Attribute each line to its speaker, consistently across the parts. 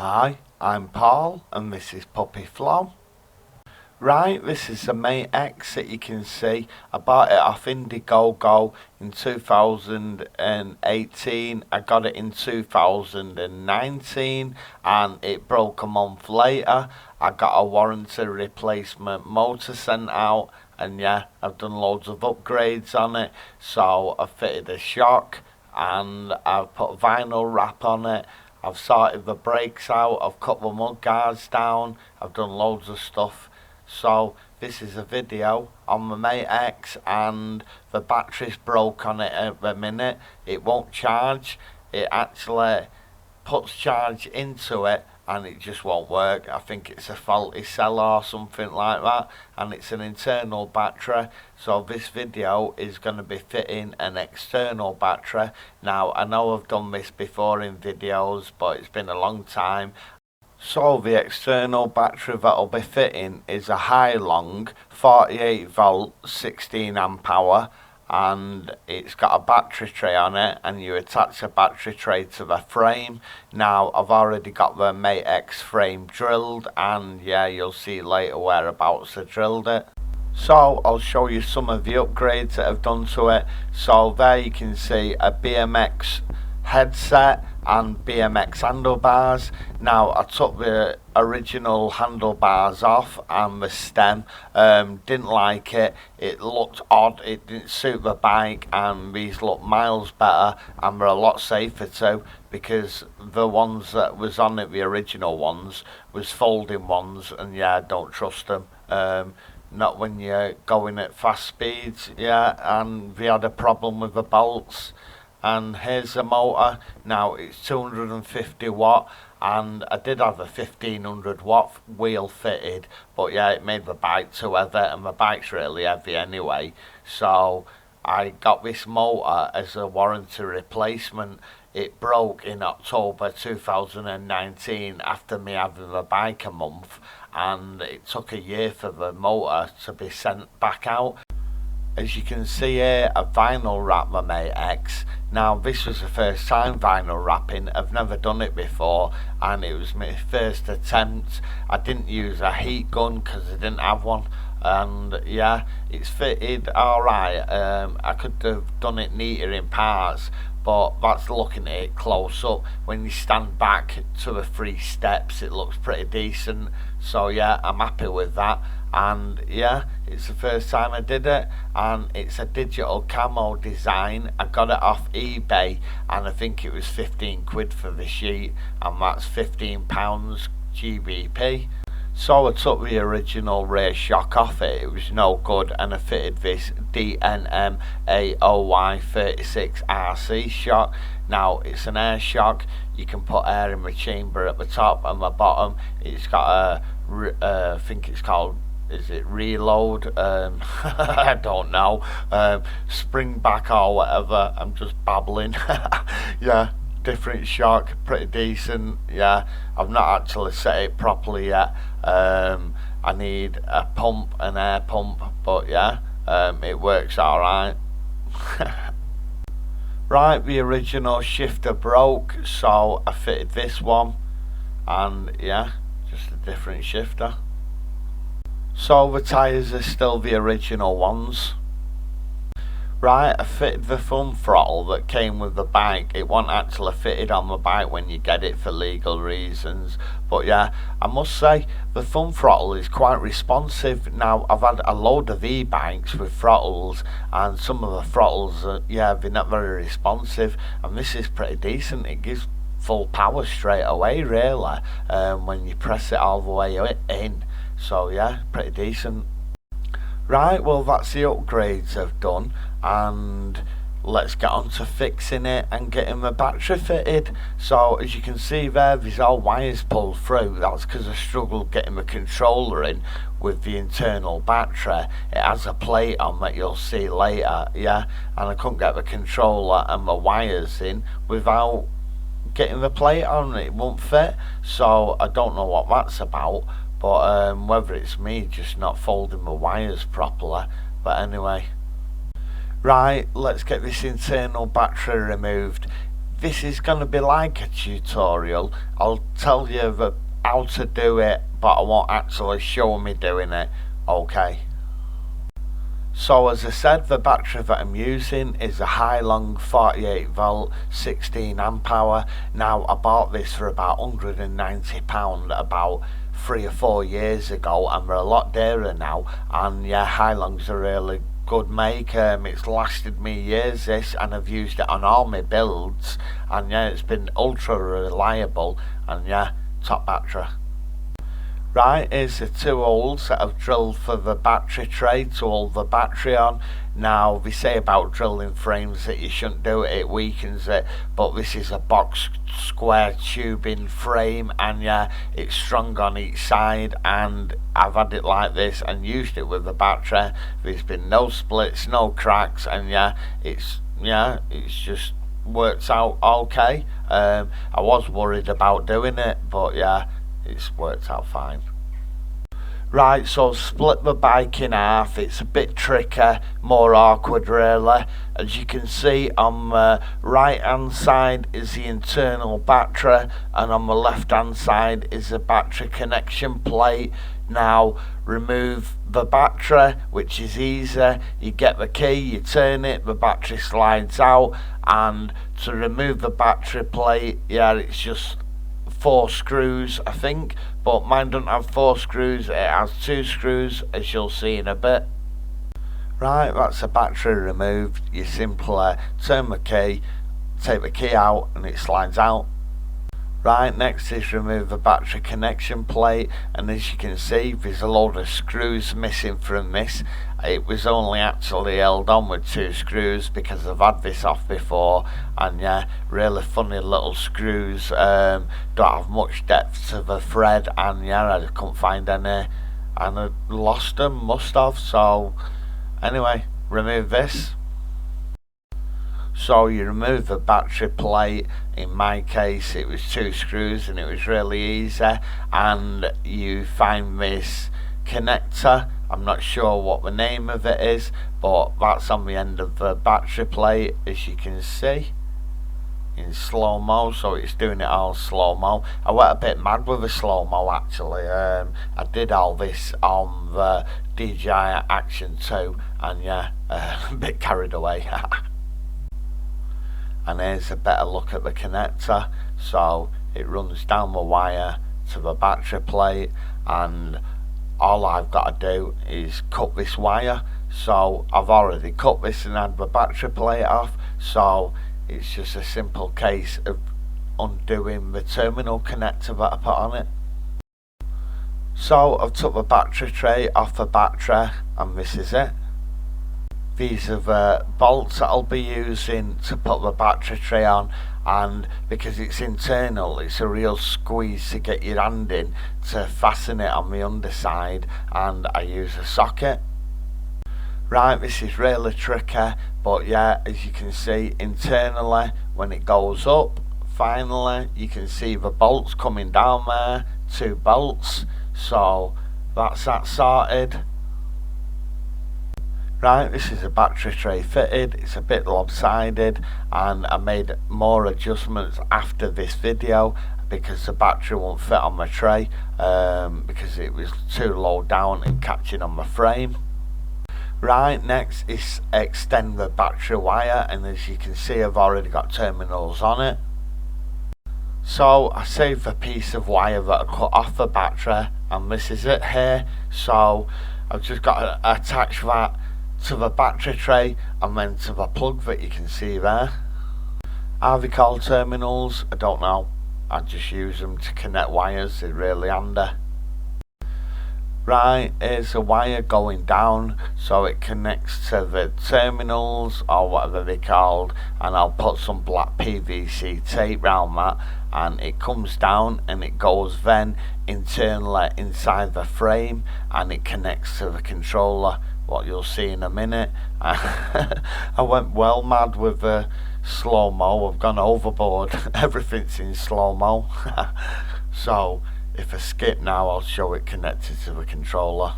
Speaker 1: Hi, I'm Paul and this is Puppy Flo. Right, this is the Mate X that you can see. I bought it off Indiegogo in 2018. I got it in 2019 and it broke a month later. I got a warranty replacement motor sent out, and yeah, I've done loads of upgrades on it. So I fitted a shock and I've put vinyl wrap on it. I've sorted the brakes out, I've cut the mud guards down, I've done loads of stuff. So this is a video on the Mate X, and the battery's broke on it at the minute. It won't charge. It actually puts charge into it and it just won't work. I think it's a faulty cell or something like that, and it's an internal battery. So this video is going to be fitting an external battery. Now I know I've done this before in videos, but it's been a long time. So the external battery that I'll be fitting is a Hailong 48 volt 16 amp hour, and it's got a battery tray on it, and you attach a battery tray to the frame. Now I've already got the Mate X frame drilled, and yeah, you'll see later whereabouts I drilled it. So I'll show you some of the upgrades that I've done to it. So there you can see a BMX headset and BMX handlebars. Now I took the original handlebars off and the stem. Didn't like it. It looked odd. It didn't suit the bike, and these look miles better and they're a lot safer too, because the ones that was on it, the original ones, was folding ones, and yeah, I don't trust them. Not when you're going at fast speeds. Yeah, and we had a problem with the bolts. And here's the motor. Now it's 250 watt, and I did have a 1500 watt wheel fitted, but yeah, it made the bike too heavy, and the bike's really heavy anyway. So I got this motor as a warranty replacement. It broke in October 2019 after me having the bike a month, and it took a year for the motor to be sent back out. As you can see here, I vinyl wrapped my Mate X. Now this was the first time vinyl wrapping. I've never done it before, and it was my first attempt. I didn't use a heat gun because I didn't have one, and yeah, it's fitted alright. I could have done it neater in parts, but that's looking at it close up. When you stand back to the 3 steps, it looks pretty decent. So yeah, I'm happy with that. And yeah, it's the first time I did it, and it's a digital camo design. I got it off eBay, and I think it was 15 quid for the sheet, and that's £15 GBP. So I took the original rear shock off it. It was no good, and I fitted this DNM AOY 36 RC shock. Now it's an air shock. You can put air in the chamber at the top and the bottom. It's got a I think it's called, is it reload? I don't know. Spring back or whatever. I'm just babbling. Yeah, different shock, pretty decent. Yeah, I've not actually set it properly yet. I need a pump, an air pump, but yeah, it works alright. Right, the original shifter broke, so I fitted this one, and yeah, just a different shifter. So the tyres are still the original ones. Right, I fitted the thumb throttle that came with the bike. It wasn't actually fitted on the bike when you get it for legal reasons, but yeah, I must say the thumb throttle is quite responsive. Now I've had a load of e-bikes with throttles, and some of the throttles are, yeah, they're not very responsive, and this is pretty decent. It gives full power straight away really, when you press it all the way in. So yeah, pretty decent. Right, well that's the upgrades I've done, and let's get on to fixing it and getting the battery fitted. So as you can see there, there's all wires pulled through. That's because I struggled getting the controller in with the internal battery. It has a plate on that you'll see later, yeah, and I couldn't get the controller and the wires in without getting the plate on. It won't fit, so I don't know what that's about, but whether it's me just not folding the wires properly. But anyway, right, let's get this internal battery removed. this is going to be like a tutorial. I'll tell you how to do it, but I won't actually show me doing it. Okay. So as I said, the battery that I'm using is a Hailong 48 volt 16 amp hour. Now I bought this for about £190 about 3 or 4 years ago, and they're a lot dearer now. And yeah, Hailong's a really good make. It's lasted me years this, and I've used it on all my builds, and yeah, it's been ultra reliable, and yeah, top battery. Right, here's the 2 holes that I've drilled for the battery tray to hold the battery on. Now, they say about drilling frames that you shouldn't do it, it weakens it, but this is a box square tubing frame, and yeah, it's strong on each side, and I've had it like this and used it with the battery. There's been no splits, no cracks, and yeah, it's just works out okay. I was worried about doing it, but yeah, it's worked out fine. Right, so split the bike in half. It's a bit tricky, more awkward really. As you can see, on the right hand side is the internal battery, and on the left hand side is the battery connection plate. Now remove the battery, which is easy. You get the key, you turn it, the battery slides out, and to remove the battery plate, yeah, it's just 4 screws I think, but mine doesn't have 4 screws, it has 2 screws, as you'll see in a bit. Right, that's the battery removed. You simply turn the key, take the key out, and it slides out. Right, next is remove the battery connection plate, and as you can see, there's a load of screws missing from this. It was only actually held on with 2 screws because I've had this off before, and yeah, really funny little screws. Don't have much depth to the thread, and yeah, I couldn't find any, and I lost them, must have. So anyway, remove this. So you remove the battery plate. In my case it was 2 screws, and it was really easy. And you find this connector, I'm not sure what the name of it is, but that's on the end of the battery plate, as you can see in slow-mo. So it's doing it all slow-mo. I went a bit mad with the slow-mo actually. I did all this on the DJI Action 2, and yeah, a bit carried away. And here's a better look at the connector. So it runs down the wire to the battery plate, and all I've got to do is cut this wire. So I've already cut this and had the battery plate off, so it's just a simple case of undoing the terminal connector that I put on it. So I've took the battery tray off the battery, and this is it. These are the bolts that I'll be using to put the battery tray on, and because it's internal, it's a real squeeze to get your hand in to fasten it on the underside, and I use a socket. Right, this is really tricky, but yeah, as you can see internally, when it goes up, finally you can see the bolts coming down there, 2 bolts, so that's that sorted. Right, this is a battery tray fitted. It's a bit lopsided, and I made more adjustments after this video because the battery won't fit on my tray, because it was too low down and catching on my frame. Right, next is extend the battery wire, and as you can see I've already got terminals on it. So I saved a piece of wire that I cut off the battery, and this is it here. So I've just got to attach that to the battery tray, and then to the plug that you can see there. Are they called terminals? I don't know. I just use them to connect wires, they're really handy. Right, here's a wire going down, so it connects to the terminals, or whatever they're called, and I'll put some black PVC tape round that, and it comes down and it goes then internally inside the frame, and it connects to the controller, what you'll see in a minute. I went well mad with the slow-mo, I've gone overboard. Everything's in slow-mo. So if I skip now, I'll show it connected to the controller.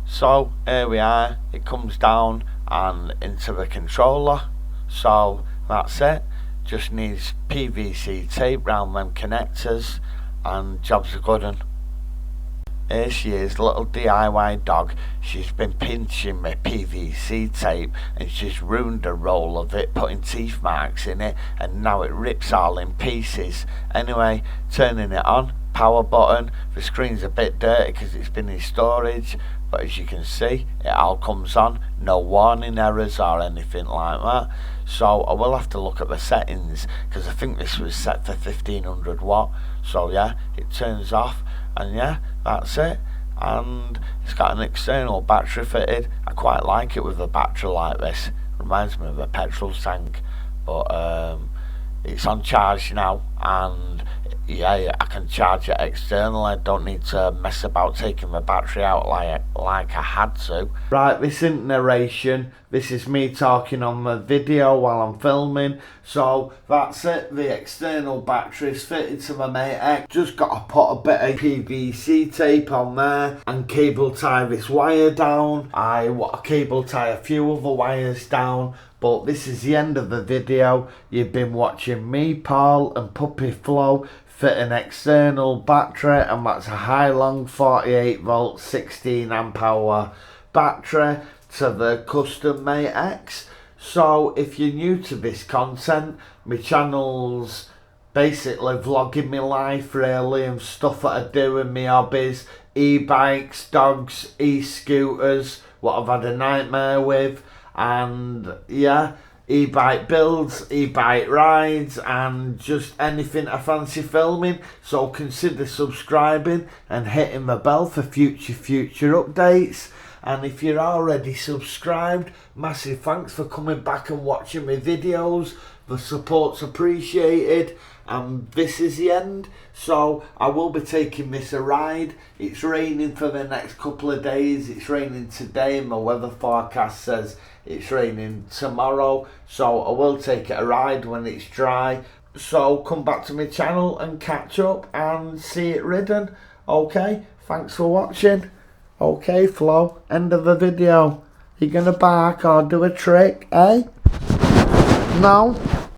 Speaker 1: So here we are, it comes down and into the controller. So that's it. just needs PVC tape round them connectors and job's a good one. Here she is, little DIY dog. She's been pinching my PVC tape and she's ruined a roll of it, putting teeth marks in it, and now it rips all in pieces. Anyway, turning it on, power button. The screen's a bit dirty because it's been in storage, but as you can see, it all comes on. No warning errors or anything like that. So I will have to look at the settings because I think this was set for 1500 watt. So yeah, it turns off. And yeah, that's it. And it's got an external battery fitted. I quite like it with a battery like this. Reminds me of a petrol tank. But it's on charge now, and yeah, I can charge it externally. I don't need to mess about taking the battery out like I had to. Right, this isn't narration. This is me talking on the video while I'm filming. So that's it. The external battery is fitted to my mate.bike. Just got to put a bit of PVC tape on there and cable tie this wire down. I want to cable tie a few other wires down. But this is the end of the video. You've been watching me, Paul, and Puppy Flo fit an external battery, and that's a Hailong 48 volt 16 amp hour battery to the custom mate.bike. So if you're new to this content, my channel's basically vlogging my life really, and stuff that I do in my hobbies: e-bikes, dogs, e-scooters, what I've had a nightmare with, and yeah, e-bike builds, e-bike rides, and just anything I fancy filming. So consider subscribing and hitting the bell for future updates. And if you're already subscribed, massive thanks for coming back and watching my videos. The support's appreciated. And this is the end, so I will be taking this a ride. It's raining for the next couple of days. It's raining today, and my weather forecast says it's raining tomorrow, so I will take it a ride when it's dry. So come back to my channel and catch up and see it ridden. Okay, thanks for watching. Okay, Flo, end of the video. You gonna bark or do a trick, eh? No?